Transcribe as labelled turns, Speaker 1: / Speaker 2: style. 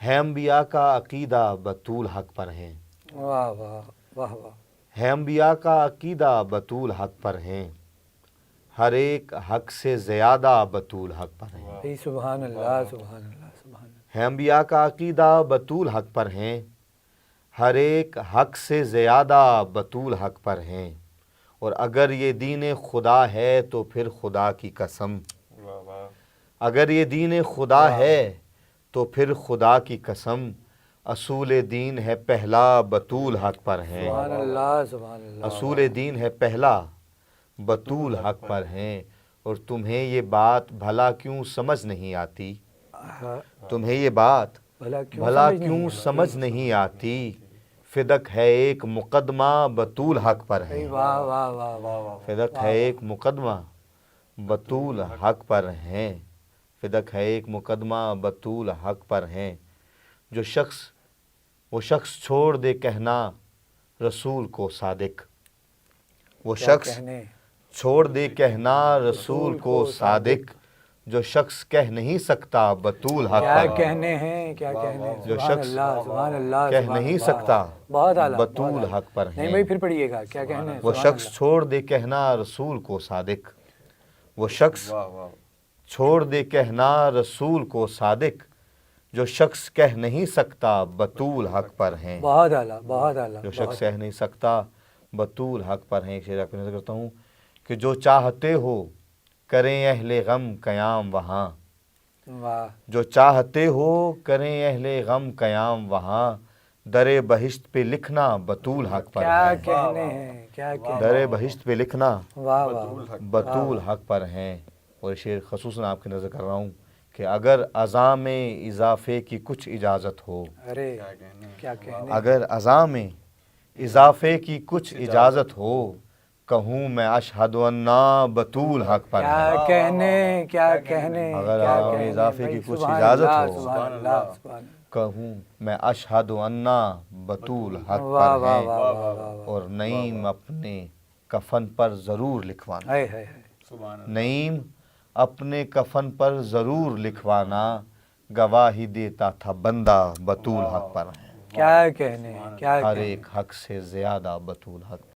Speaker 1: ہے انبیاء کا عقیدہ بطول حق پر ہیں،
Speaker 2: واہ واہ واہ واہ،
Speaker 1: ہے انبیاء کا عقیدہ بطول حق پر ہیں، ہر ایک حق سے زیادہ بطول حق پر ہیں،
Speaker 2: بھئی سبحان اللہ سبحان اللہ سبحان اللہ،
Speaker 1: ہے انبیاء کا عقیدہ بطول حق پر ہیں، ہر ایک حق سے زیادہ بطول حق پر ہیں، اور اگر یہ دین خدا ہے تو پھر خدا کی قسم، اگر یہ دین خدا ہے تو پھر خدا کی قسم، اصول دین ہے پہلا بطول حق پر ہیں،
Speaker 2: سبحان اللہ سبحان اللہ،
Speaker 1: اصول دین ہے پہلا بطول حق پر ہیں، اور تمہیں یہ بات بھلا کیوں سمجھ نہیں آتی، تمہیں یہ بات بھلا کیوں سمجھ نہیں آتی، فدق ہے ایک مقدمہ بطول حق پر ہیں،
Speaker 2: واہ واہ واہ واہ،
Speaker 1: فدق ہے ایک مقدمہ بطول حق پر ہیں، فدق ہے ایک مقدمہ بطول حق پر ہیں، وہ شخص چھوڑ دے کہنا رسول کو صادق، وہ شخص چھوڑ دے کہنا رسول کو صادق، جو شخص کہہ نہیں سکتا بطول حق
Speaker 2: کیا
Speaker 1: پر،
Speaker 2: کہنے ہیں کیا کہنے ہیں،
Speaker 1: جو
Speaker 2: سبحان
Speaker 1: شخص
Speaker 2: اللہ سبحان اللہ،
Speaker 1: کہہ نہیں سکتا
Speaker 2: بہت اعلیٰ
Speaker 1: بطول حق پر
Speaker 2: نہیں
Speaker 1: ہیں،
Speaker 2: بھائی پھر پڑھیے گا کیا کہنے ہیں،
Speaker 1: وہ شخص چھوڑ دے کہنا رسول کو صادق، وہ شخص چھوڑ دے کہنا رسول کو صادق، جو شخص کہہ نہیں سکتا بطول حق پر ہیں،
Speaker 2: بہت اعلیٰ بہت اعلیٰ،
Speaker 1: جو شخص کہہ نہیں سکتا بطول حق پر ہیں۔ ایک شعر آپ کو نظر کرتا ہوں کہ جو چاہتے ہو کریں اہل غم قیام وہاں،
Speaker 2: واہ،
Speaker 1: جو چاہتے ہو کریں اہل غم قیام وہاں، در بہشت پہ لکھنا بطول حق پر
Speaker 2: کیا
Speaker 1: ہیں،
Speaker 2: کہنے ہیں کیا کہنے
Speaker 1: در بہشت پہ لکھنا
Speaker 2: واہ واہ،
Speaker 1: بطول حق پر ہیں۔ اور شعر خصوصاً آپ کی نظر کر رہا ہوں کہ اگر اذان میں اضافے کی کچھ اجازت ہو،
Speaker 2: ارے کیا کہنے،
Speaker 1: اگر اذان میں اضافے کی کچھ اجازت ہو، کہوں میں اشہد انہ بطول حق پر ہیں،
Speaker 2: کیا کہنے کیا کہنے،
Speaker 1: اگر
Speaker 2: کیا
Speaker 1: اذان میں
Speaker 2: کہنے،
Speaker 1: اضافے
Speaker 2: بھائی
Speaker 1: کی کچھ
Speaker 2: سبحان
Speaker 1: اجازت
Speaker 2: اللہ،
Speaker 1: ہو،
Speaker 2: سبحان اللہ سبحان اللہ،
Speaker 1: کہوں میں اشہد انہ بطول حق
Speaker 2: واہ
Speaker 1: پر
Speaker 2: واہ
Speaker 1: ہیں،
Speaker 2: واہ واہ واہ،
Speaker 1: اور نعیم اپنے کفن پر ضرور لکھوانا،
Speaker 2: ہائے ہائے ہائے،
Speaker 1: نعیم اپنے کفن پر ضرور لکھوانا، گواہی دیتا تھا بندہ بطول حق پر ہیں،
Speaker 2: کیا کہنے کیا
Speaker 1: ہر
Speaker 2: کہنے،
Speaker 1: ایک حق سے زیادہ بطول حق